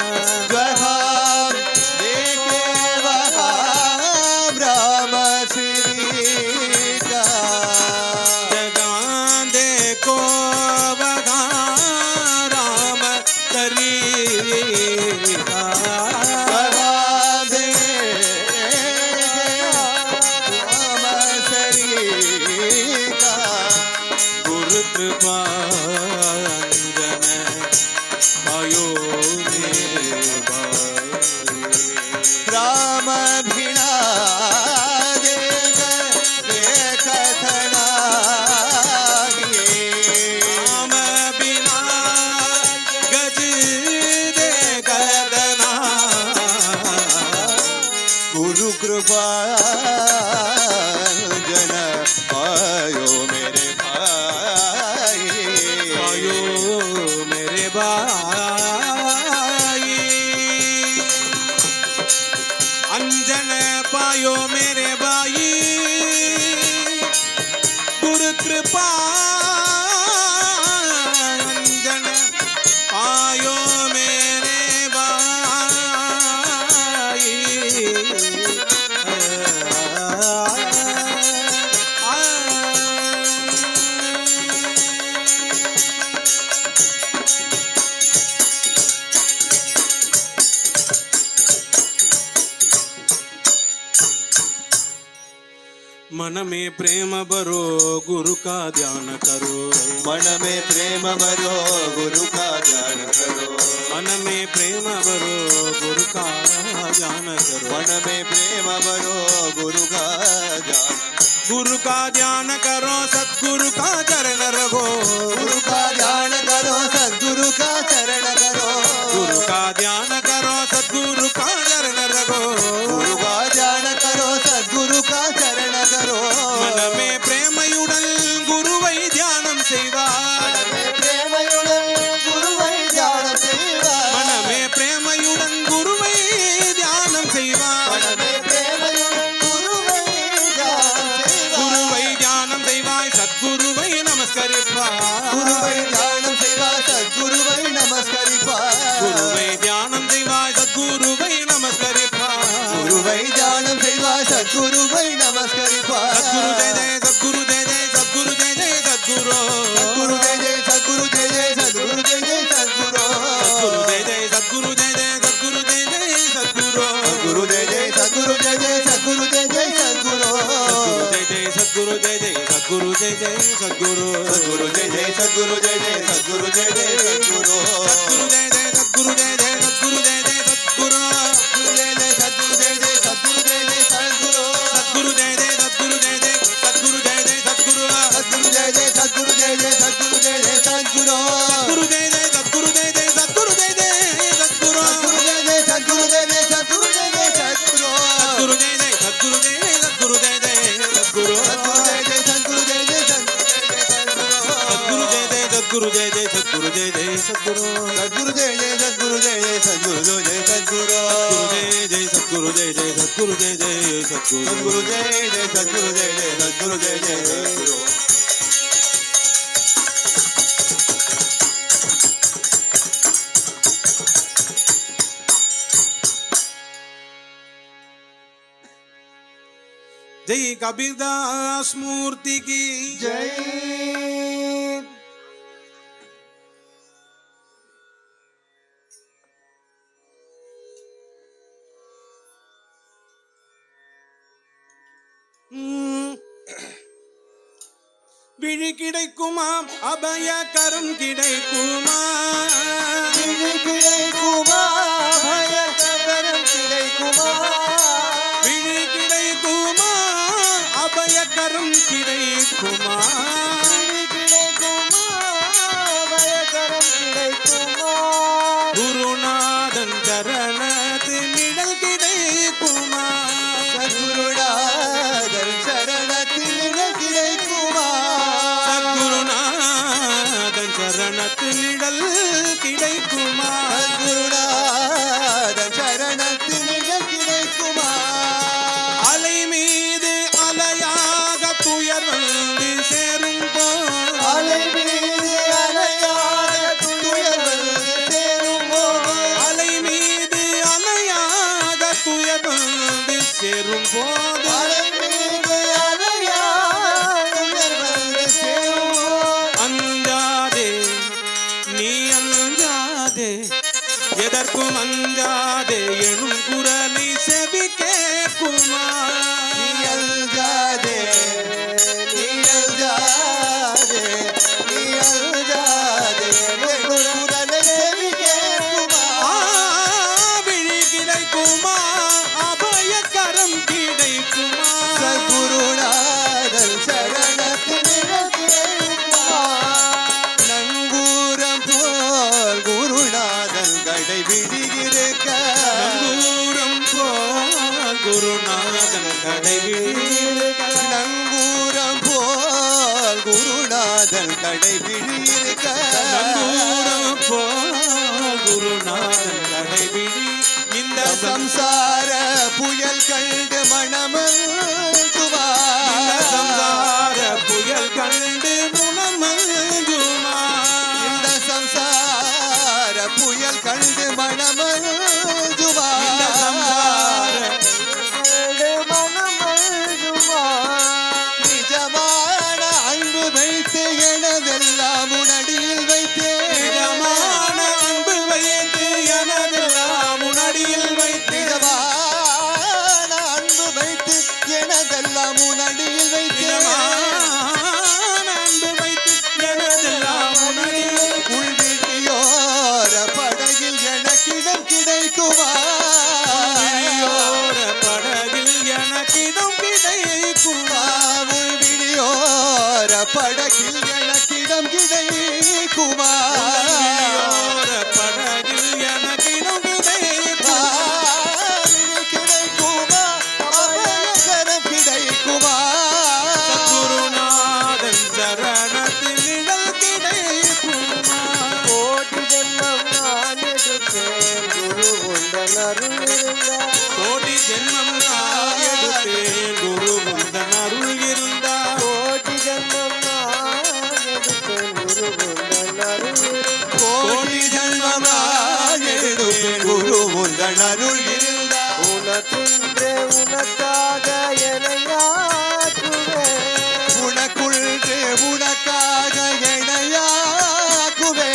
कृपा अंजन पायो मेरे भाई पायो मेरे भाई अंजन पायो मेरे भाई गुरु कृपा अंजन पायो मेरे भाई मन में प्रेम भरो गुरु का ध्यान करो मन में प्रेम भरो गुरु का ध्यान करो मन में प्रेम भरो गुरु का ध्यान करो मन में प्रेम भरो गुरु का ध्यान करो सद्गुरु का चरण रखो गुरु का ध्यान करो सद्गुरु का चरण करो गुरु का ध्यान करो सद्गुरु का चरण रखो गुरु का ध्यान करो सद्गुरु का चरण करो मन में प्रेमयुडल गुरुவை தியானம் செய்வார் मन में प्रेमयुडल गुरुவை தியானம் செய்வார் मन में प्रेमयुடன் गुरुவை தியானம் செய்வார் मन में प्रेमयुडल गुरुவை தியானம் செய்வார் குருவை தியானம் செய்வாய் சத்குருவை நமஸ்கரிப்பார் குருவை தியானம் செய்வார் சத்குருவை நமஸ்கரிப்பார் குருவை தியானம் செய்வாய் சத்குருவை நமஸ்கரிப்பார் குருவை தியானம் செய்வார் சத்குருவை நமஸ்கரிப்பார் சத்குரு ஜெய ஜெய சத்குரு ஜெய ஜெய சத்குரு ஜெய ஜெய சத்குரு சத்குரு ஜெய ஜெய சத்குரு ஜெய ஜெய சத்குரு ஜெய ஜெய சத்குரு சத்குரு ஜெய ஜெய சத்குரு ஜெய ஜெய சத்குரு ஜெய ஜெய சத்குரு குரு ஜெய ஜெய சத்குரு ஜெய ஜெய சத்குரு ஜெய ஜெய சத்குரு சத்குரு ஜெய ஜெய சத்குரு ஜெய ஜெய சத்குரு சத்குரு ஜெய ஜெய சத்குரு ஜெய ஜெய சத்குரு ஜெய ஜெய சத்குரு சத்குரு ஜெய ஜெய சத்குரு ஜெய ஜெய சத்குரு ஜெய ஜெய சத்குரு சத்குரு ஜெய ஜெய சத்குரு ஜெய ஜெய சத்குரு ஜெய ஜெய சத்குரு சத்குரு ஜெய ஜெய சத்குரு ஜெய ஜெய சத்குரு ஜெய ஜெய சத்குரு சத்குரு ஜெய ஜெய சத்குரு ஜெய ஜெய சத்குரு ஜெய ஜெய சத்குரு சத்குரு ஜெய ஜெய சத்குரு ஜெய ஜெய சத்குரு ஜெய ஜெய சத்குரு சத்குரு ஜெய ஜெய சத்குரு ஜெய ஜெய சத்குரு ஜெய ஜெய சத்குரு சத்குரு ஜெய ஜெய சத்குரு ஜெய ஜெய சத்குரு ஜெய ஜெய சத்குரு சத்குரு ஜெய ஜெய சத்குரு ஜெய ஜெய சத்குரு ஜெய ஜெய சத்குரு சத்குரு ஜெய ஜெய சத்குரு ஜெய ஜெய சத்குரு சத்குரு ஜெய ஜெய சத்குரு ஜெய ஜெய சத்குரு ஜெய ஜெய சத்குரு சத்குரு ஜெய ஜெய சத்குரு ஜெய ஜெய சத்குரு சத்குரு ஜெய ஜெய சத்குரு ஜெய ஜெய சத்குரு ஜெய ஜெய சத்குரு जय कबीरदास मूर्ति की जय விழி கிடைக்குமா அபயகரம் கிடைக்குமா விழி கிடைக்குமா பயகரம் கிடைக்குமா விழி கிடைக்குமா அபயகரம் கிடைக்குமா விழி கிடைக்குமா பயகரம் கிடைக்குமா குருநாதன் சரணத்து நிழல் கிடைக்குமா சத்குருநாதர் சரணத்தில் கிடைக்குமா சத்குருநாதன் சரணத்து நிழல் கிடைக்குமா சத்குருநாதர் சரணத்தில் கிடைக்குமா அலை மீது அலையாக துயர் வந்து சேரும் போது அலை மீது அலையாக துயர் வந்து சேரும்போது அலை மீது அலையாக துயர் வந்து சேரும் போது அலை மீது அலையாக துயர் வந்து சேரும்போது அஞ்சாதே நீ அஞ்சாதே எதற்கும் அஞ்சாதே எனும் குரலை செவி கேட்குமா நீ அஞ்சாதே நீ அஞ்சாதே நீ அஞ்சாதே குரலை செவி கேட்குமா விழி கிடைக்குமா அபயக்கரம் கிடைக்குமா கடைபிடிக்க நங்கூரம் போல் குருநாதன் கடைபிடிக்க நங்கூரம் போல் குருநாதன் கடைபிடி இந்த சம்சார புயல் கண்டு மனமங்குமா சம்சார புயல் கண்டு முனமங்குமா இந்த சம்சார புயல் கண்டு மனமங்குமா நிஜமான அன்பு வைத்து எனதெல்லாம் உனடியில் வைத்தேன் நிஜமான அன்பு வைத்து எனதெல்லாம் உனடியில் வைத்து நிஜமான அன்பு வைத்து எனதெல்லாம் உனடியில் வைத்தேன் அன்பு வைத்து எனதெல்லாம் உனடியில் உள்விழியோர படகில் எனக்கிடம் கிடைக்குமா விழியோர படகில் எனக்கிடம் கிடைக்குமா உள்விழியோர படகில் எனக்கிடம் கிடைக்குமா விழியோர படகில் எனக்கிடம் கிடைக்குமா கிடைக்குமா அபயகரம் கிடைக்குமா குருநாதன் சரணத்தில் நிழல் கிடைக்குமா கோடி ஜென்மம் நான் எடுத்தேன் குரு உந்தன் அருள் இருந்தால் கோடி ஜென்மம் நான் எடுத்தேன் குரு உந்தன் அருள் இருந்தால் கோடி ஜென்மம் நான் எடுத்தேன் குரு உந்தன் அருள் இருந்தால் கோடி ஜன்மமாக எடுப்பேன் குரு உந்தன் அருள் இருந்தால் உனக்குன்றே உனக்காக எனையாக்குவேன் உனக்குள்ளே உனக்காக எனையாக்குவேன்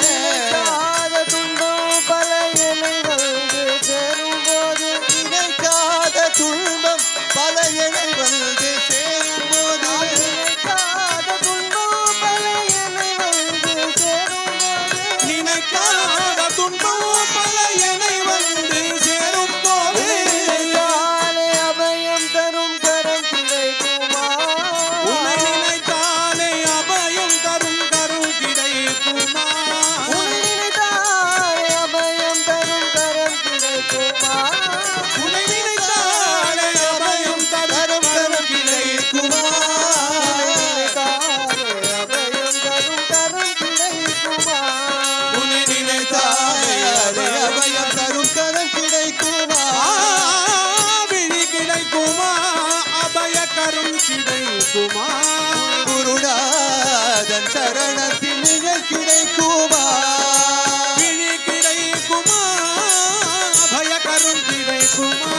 நினைக்காத துன்பம் பல என்னை வந்து சேரும்போது நினைக்காத துன்பம் பல எனை வந்து சேரும்போது நினைக்காத துன்பம் பல என்னை வந்து சேரும்போது நினைக்காத துன்பம் பல என்னை வந்து சேரும் போது நினைத்தாலே அபயம் தரும் கரம் கிடைக்குமா உன்னை நினைத்தாலே அபயம் தரும் கரும் கிடைக்குமா உன்னை நினைத்தாலே அபயம் தரும் கரம் கிடைக்குமா உன்னை நினைத்தாலே அபயம் தரும் கரும் கிடைக்குமா உன்னை நினைத்தாலே அபயம் தரும் கரம் கிடைக்குமா உன்னை நினைத்தாலே அபயம் தரும் கரம் கிடைக்குமா விழி கிடைக்குமா அபய கரும் கிடைக்குமா குருநாதன் சரணத்தில் நிழல் கிடைக்குமா விழி கிடைக்குமா அபய கரும் கிடைக்குமா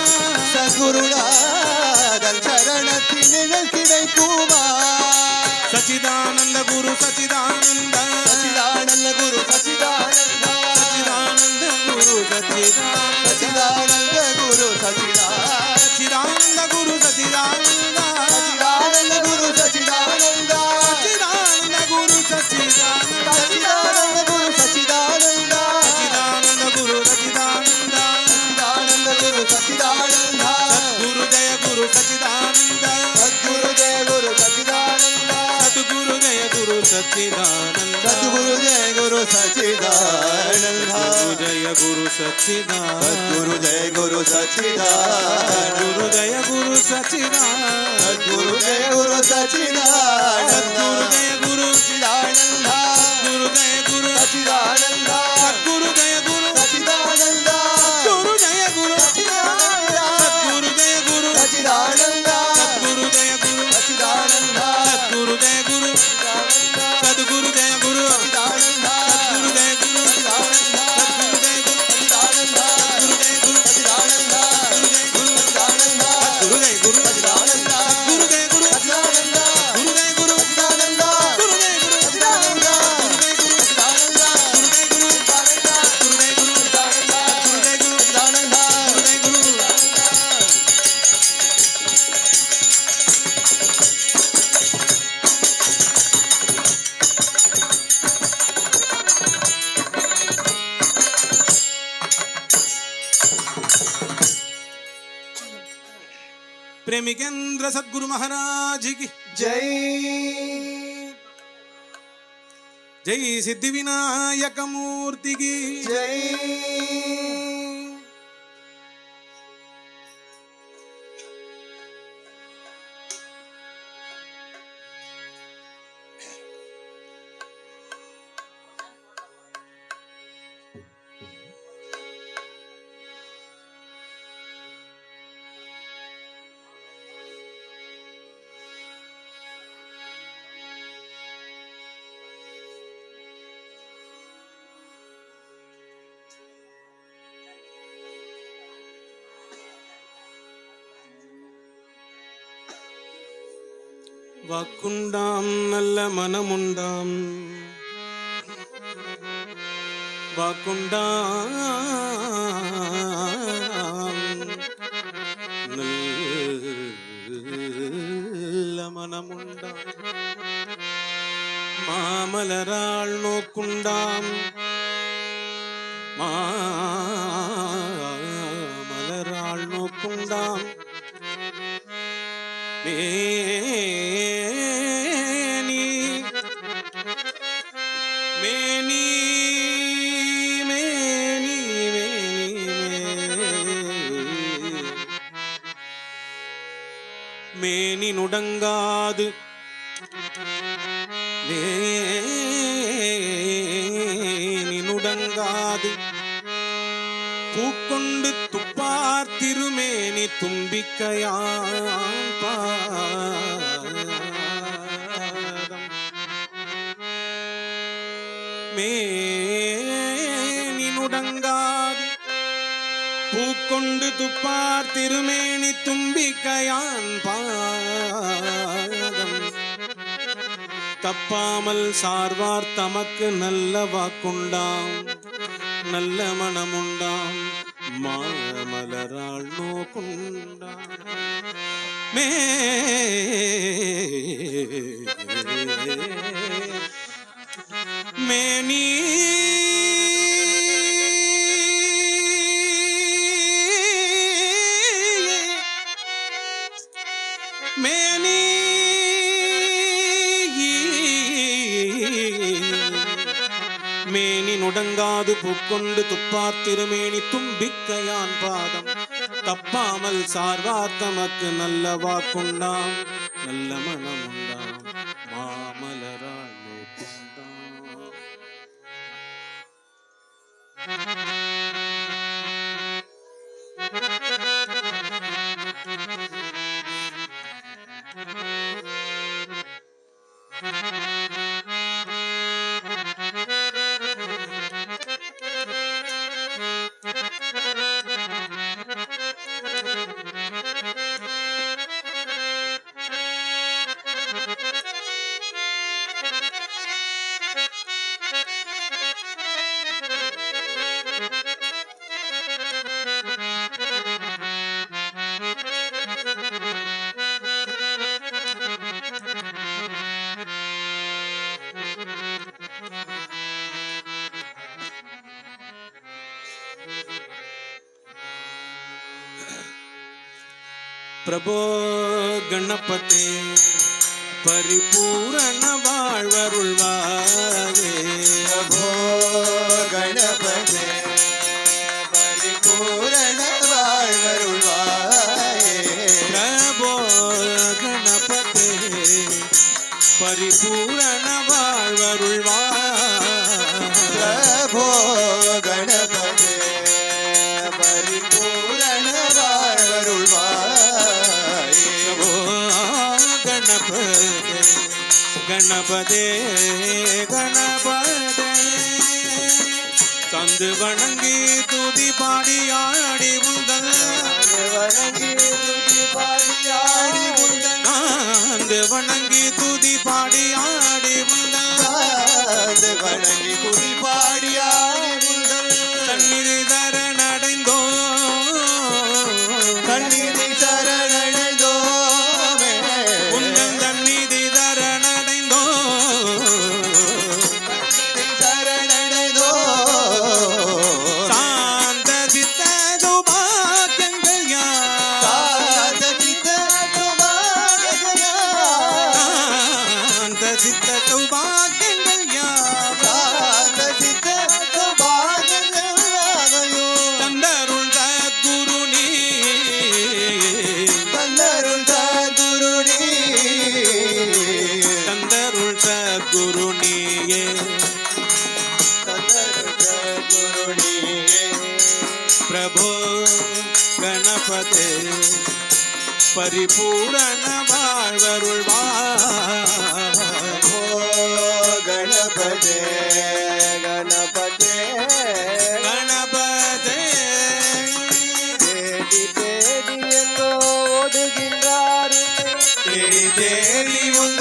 சகுருநாதன் சரணத்தில் நிழல் கிடைக்குமா சச்சிதானந்த குரு சச்சிதானந்த சச்சிதானந்த குரு சச்சிதானந்த சச்சிதானந்த குரு சச்சிதானந்த சச்சிதானந்த குரு சச்சிதானந்த சச்சிதானந்த குரு சச்சிதானந்த சச்சிதானந்த குரு சச்சிதானந்த சச்சிதானந்த குரு சச்சிதானந்த சச்சிதானந்த குரு சச்சிதானந்த சச்சிதானந்த குரு சச்சிதானந்த சச்சிதானந்த குரு சச்சிதானந்த சத்குரு ஜெய குரு சச்சிதானந்த சத்குரு ஜெய குரு சச்சிதானந்த சத்குரு ஜெய குரு சச்சிதானந்த சத்குரு ஜெய குரு சச்சிதானந்த சத்குரு ஜெய குரு சச்சிதானந்த சத்குரு ஜெய குரு சச்சிதானந்த குரு ஜெய குரு சச்சிதானந்த சத்குரு ஜெய குரு சச்சிதானந்த சத்குரு ஜெய குரு சச்சிதானந்த குரு ஜெய குரு சச்சிதானந்த சத்குரு ஜெய குரு சச்சிதானந்த குரு ஜெய குரு சச்சிதானந்த சத்குரு ஜெய குரு சச்சிதானந்த சத்குரு ஜெய குரு சச்சிதானந்த சத்குரு ஜெய குரு சத்குரு ஜெய குரு சச்சிதானந்த சத்குரு ஜெய குரு சச்சிதானந்த சத்குரு ஜெய குரு சச்சிதானந்த குரு ஜெய குரு சச்சிதானந்த குரு ஜெய குரு சச்சிதானந்த குரு ஜெய குரு சச்சிதானந்த குரு ஜெய குரு சச்சிதானந்த குரு ஜெய குரு சச்சிதானந்த குரு ஜெய குரு சச்சிதானந்த குரு ஜெய குரு சச்சிதானந்த குரு ஜெய குரு சச்சிதானந்த குரு ஜெய குரு சச்சிதானந்த குரு ஜெய குரு சச்சிதானந்த குரு ஜெய குரு प्रेमिकेंद्र सद्गुरु महाराज की जय जय सिद्धि विनायक मूर्ति की जय। வாக்குண்டாம் நல்ல மனமுண்டாம் வாக்குண்டாம் நல்ல மனமுண்டாம் மாமலராள் நோக்குண்டாம் மாமலராள் நோக்குண்டாம் மேனி மேனி மேனி மேனி நுடங்காது மேனி நுடங்காது பூக்கொண்டு துப்பார் திருமேனி தும்பிக்கையான் பாதம் மேனி நுடங்காது பூக்கொண்டு துப்பார் திருமேனி தும்பிக்கையான் பாதம் தப்பாமல் சார்வார் தமக்கு நல்ல வாக்குண்டாம் நல்ல மனமுண்டாம் மாமலராள் நோக்குண்டாம் மேனி மேனி மேனி நுடங்காது பூக்கொண்டு துப்பார் திருமேனி தும்பிக்கையான் பாதம் தப்பாமல் சார்வார் தமக்கு நல்ல வாக்குண்டாம் நல்ல மனமுண்டாம் மாமலராள் நோக்குண்டாம். பிரபோ கணபதே பரிபூரண வாழ்வருள்வாரே பிரபோ கணபதே பரிபூரண வாழ்வருள்வாயே பிரபோ கணபதே பரிபூரண வாழ்வருள்வாரே பிரபோ கணபதே பரிபூரண வாழ்வருள்வாயே கணபதே கணபதே தந்து வணங்கி துதி பாடி ஆடி உந்தல் வணங்கி துதி பாடியாடி உந்தன் தந்து வணங்கி துதி பாடி ஆடி உந்தல் வணங்கி துதி பாடியாடி உந்தன் தன்னிதி தரணடைந்தோ கண்ணிதி சரணடைந்தோமே உந்தன் தன்னிதி தரணடைந்தோ சரணடைந்தோ சாந்த சித்த சௌபாக்கியங்கள் யார் சாதகித துமாகயா சாந்த சித்த சௌபாக்கியங்கள் யார் சாதகித துமாகயாவையோ தந்தருள் சத்குரு நீ தன்னருள் சத்குருனி தந்தருள் சத்குரு நீயே தன்னருள் சத்குருனியே பிரபோ கணபதே பரிபூரண வாழ்வருள்வார் ஓ கணபதே கணபதே கணபதே தேடி தேடி எங்கோ ஓடுகின்றார் தேடி தேடி உந்த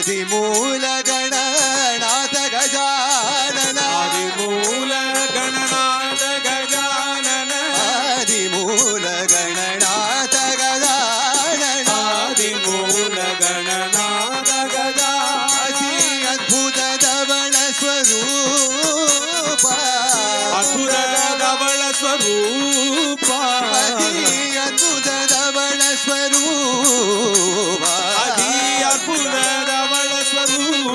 ஆதிமூல கணநாத கஜானன ஆதிமூல கணநாத கஜானன ஆதிமூல கணநாத கஜானன ஆதிமூல கணநாத கஜானன அத்புத தவள ஸ்வரூப அசுர தவள ஸ்வரூப அத்புத தவள ஸ்வரூப அதி அற்புத தவள ஸ்வரூப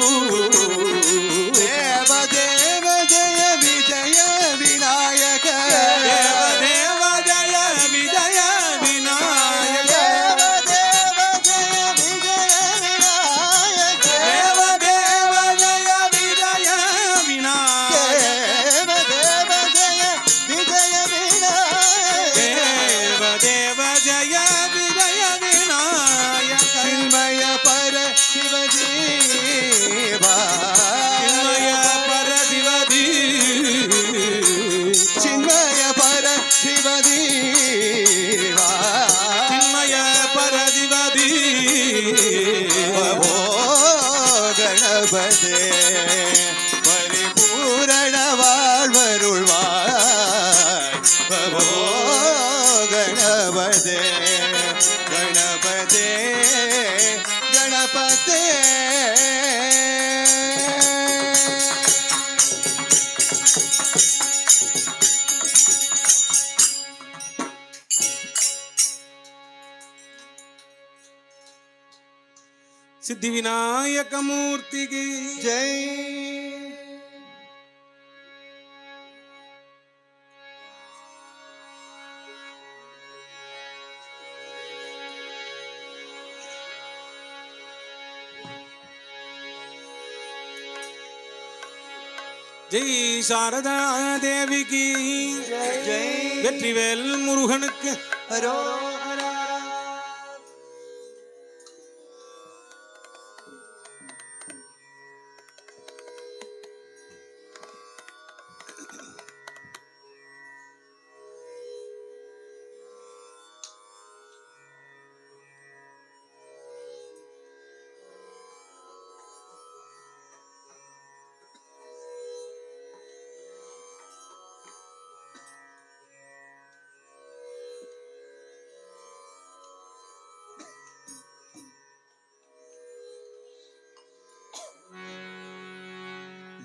தேவ தேவ ஜய விஜய விநாயக தேவ தேவ ஜய விஜய விநாயக தேவ தேவ ஜய விஜய விநாயக தேவ தேவ ஜய விஜய விநாயக தேவ தேவ ஜய விஜய விநாயக தேவ தேவ ஜய விஜய விநாயக சின்மய பர சிவதேவா சின்மய பரசிவதி சின்மய பர சிவதேவா சின்மய பரசிவதி பவோ கணபதே பரிபூரண வாழ்வருள்வாய் பவோ கணபதே கணபதே கணபதே ಸಿದ್ಧಿ ವಿನಾಯಕ ಮೂರ್ತಿಗೆ ಜೈ ஜெய் சாரதா தேவிக்கு ஜெய் வெற்றிவேல் முருகனுக்கு ஹரோஹரா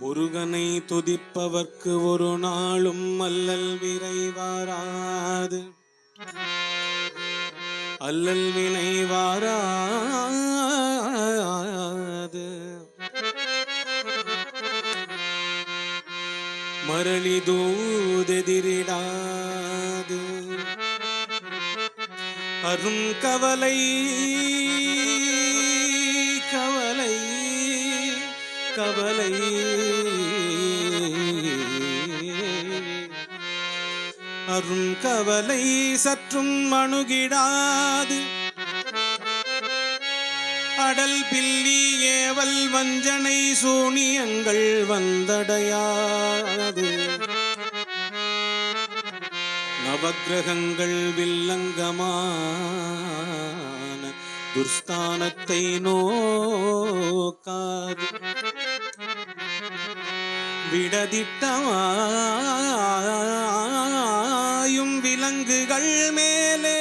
முருகனை துதிப்பவர்க்கு ஒரு நாளும் அல்லல் விரைவாராது அல்லல் வினை வாராது மரளி தூதெதிரிடாது அரும் கவலை கவலை கவலை அரும் கவலை சற்றும் அணுகிடாது அடல் பில்லி ஏவல் வஞ்சனை சூனியங்கள் வந்தடையாது நவக்கிரகங்கள் வில்லங்கமான துர்ஸ்தானத்தை நோக்காது விடதிட்டமாயும் விலங்குகள் மேலே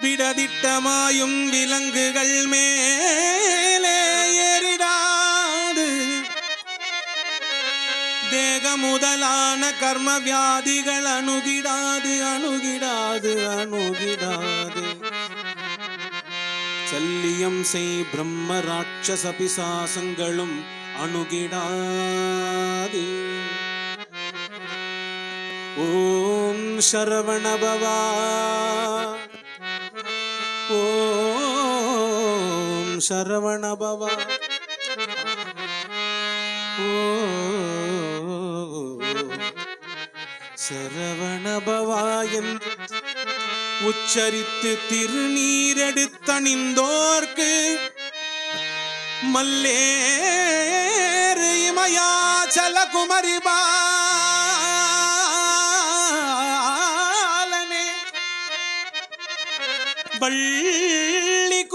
விடதிட்டமாயும் விலங்குகள் மேலே ஏறிடாது தேக முதலான கர்ம வியாதிகள் அணுகிடாது அணுகிடாது அணுகிடாது சல்லியம் செய் பிரம்ம ராட்சச பிசாசங்களும் அணுகிடாது ஓம் சரவணபவா ஓம் சரவணபவா சரவணபவா என்று உச்சரித்து திருநீரெடுத்தணிந்தோர்க்கு மல்லேறு இமயாச்சல குமரி பாலனே வள்ளி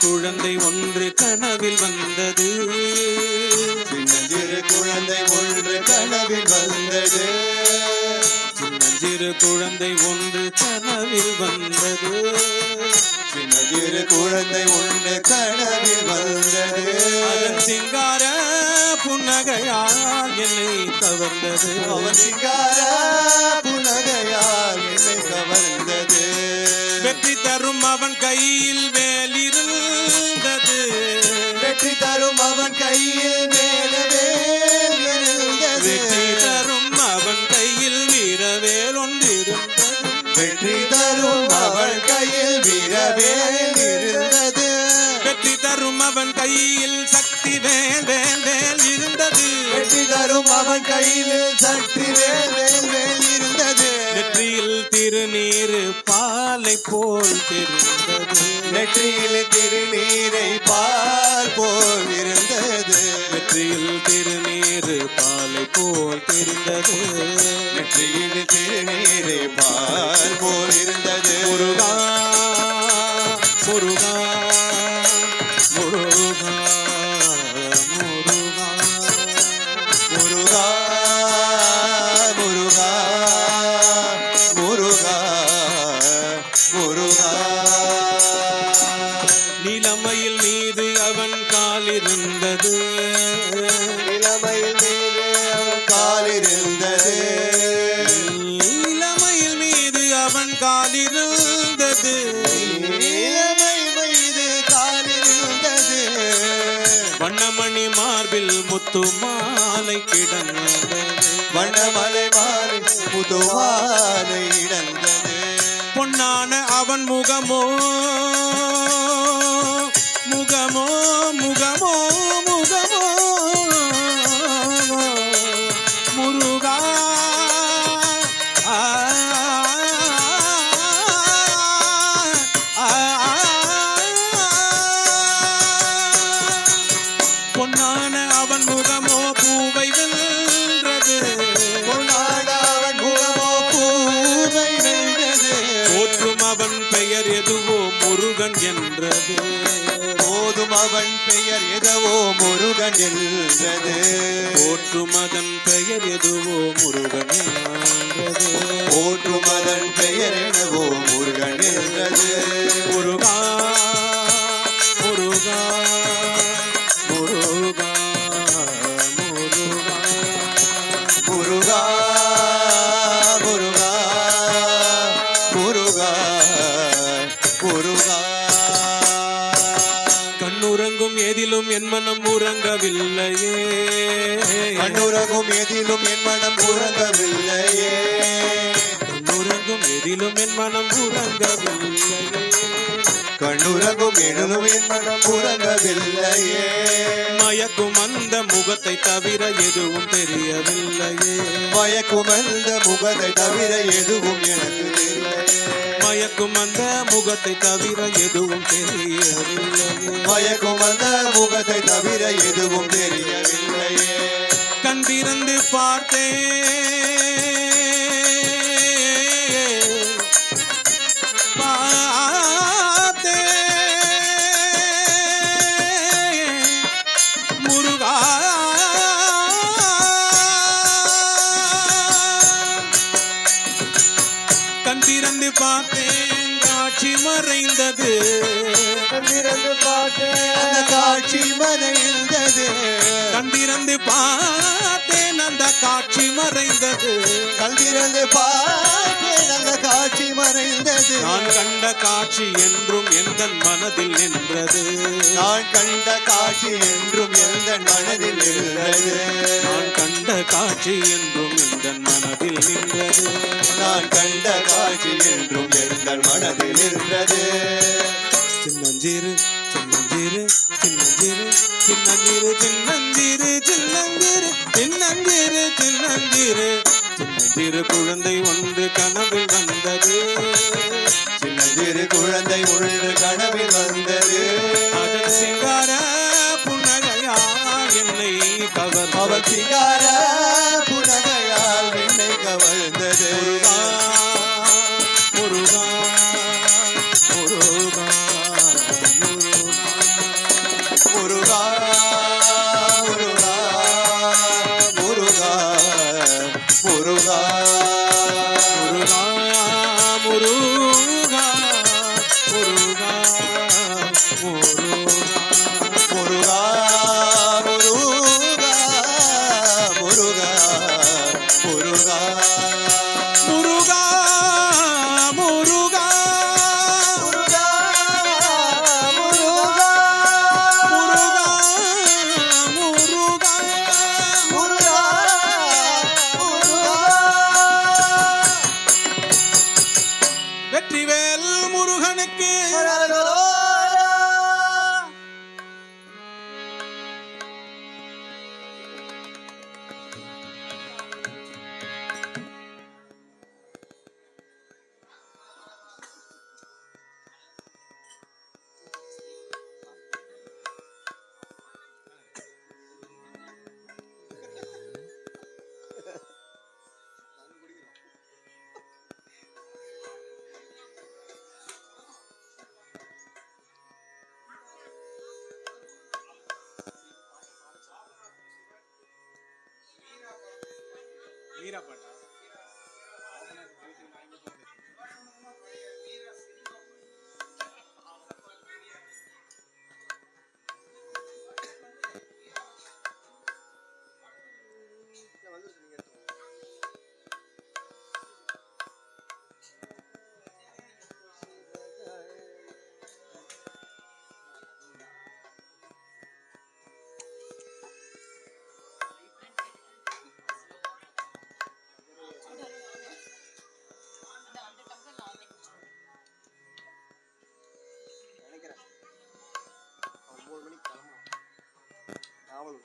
குழந்தை ஒன்று கனவில் வந்தது. சின்னஞ்சிறு குழந்தை ஒன்று கனவில் வந்தது. சின்னஞ்சிறு குழந்தை ஒன்று கனவில் வந்தது. சின்னஞ்சிறு குழந்தை ஒன்று கனவில் வந்தது. அதன் சிங்கார புன்னகையால் என்னை கவர்ந்தது. அவன் சிங்கார புன்னகையால் என்னை கவர்ந்தது. வெற்றி தரும் அவன் கையில் வேலிருந்தது. வெற்றி தரும் அவன் கையில் வேலவேல் இருந்தது. வெற்றி தரும் அவன் கையில் வீரவேல் ஒன்றிருந்தது. வெற்றி தரும் அவன் கையில் வீரவேல் இருந்தது. வெற்றி தரும் அவன் கையில் சக்தி வேல் வேல் வேல் இருந்தது. வெற்றி தரும் அவன் கையில் சக்தி வேல் வேல் வேல் இருந்தது. நெற்றியில் திருநீரு பாலை போல் தெரிந்தது. நெற்றியில் திருநீரை பால் போல் இருந்தது. நெற்றியில் திருநீரு பாலை போல் தெரிந்தது. நெற்றியில் திருநீரை பால் போல் இருந்தது. முருகா முருகா முருகா முருகா முருகா முருகா முருகா முருகா. நிலமையில் மீது அவன் காலிருந்தது. இளமையில் மீது அவன் காலிருந்தது. நிலமையில் மீது அவன் காலிருந்தது. இளமை மீது காலிருந்தது. வண்ணமணி மார்பில் முத்து மாலை கிடந்தது. வண்ணமலை மாறி புதுவாலை இடந்தது. பொன்னான அவன் முகமோ முகமோ முகமோ முகமோ முருகா ஆ, ஆ, ஆ, பொன்னான அவன் முகமோ பூவை வென்றது. பொன்னாட அவன் முகமோ பூவை வென்றது. போற்றும் அவன் பெயர் எதுவோ முருகன் என்றது. போதும் அவன் பெயர் எதவோ முருகன் என்றது. போற்றும் அதன் பெயர் எதுவோ முருகன் என்றது. போற்றும் அதன் பெயர் எதவோ முருகன் என்றது. முருகா முருகா முருகா முருகா முருகா முருகா முருகா முருகா. கண்ணுறங்கும் எதிலும் என் மனம் உறங்கவில்லையே. கண்ணுறங்கும் எதிலும் என் மனம் உறங்கவில்லையே. கண்ணுறங்கும் எதிலும் என் மனம் உறங்கவில்லையே. கண்ணுறங்கும் எதிலும் என் மனம் உறங்கவில்லையே. மயக்கும் அந்த முகத்தை தவிர எதுவும் தெரியவில்லையே. மயக்கும் அந்த முகத்தை தவிர எதுவும் எனக்கு தெரியவில்லையே. மயக்கும் அந்த முகத்தை தவிர எதுவும் தெரியவில்லையே. மயக்கும் அந்த முகத்தை தவிர எதுவும் தெரியவில்லையே. கண் திறந்து முருகா கண் திறந்து பார்த்தேன் காட்சி மறைந்தது. கண்திறந்து பார்த்தேன் அந்த காட்சி மறைந்தது. கண்டிருந்து பார்த்தேன் அந்த காட்சி மறைந்தது. கண்திறந்து பார்த்தேன் அந்த காட்சி மறைந்தது. நான் கண்ட காட்சி என்றும் எந்த மனதில் நின்றது. நான் கண்ட காட்சி என்றும் எந்த மனதில் இருந்தது. நான் கண்ட காட்சி என்றும் எந்த மனதில் நின்றது. நான் கண்ட காட்சி என்றும் எந்த மனதில் இருந்தது. சின்னஞ்சிறு சின்னஞ்சிறு சின்னஞ்சிறு சின்னஞ்சிறு சின்னஞ்சிறு சின்னஞ்சிறு சின்னஞ்சிறு சின்னஞ்சிறு சின்னஞ்சிறு குழந்தை ஒன்று கனவில் வந்தது. சின்னஞ்சிறு குழந்தை ஒன்று கனவில் வந்தது. அதன் சிங்கார புன்னகையால் என்னை கவர்ந்தது. அவள் சிங்கார புனகையால் என்னை கவர்ந்தது. முருகா முருகா முருகா முருகா வீரா பாட்டா வந்துருச்சு நீங்க நினைக்கிறேன் 3 மணிக்கு கிளம்பணும் நாவல்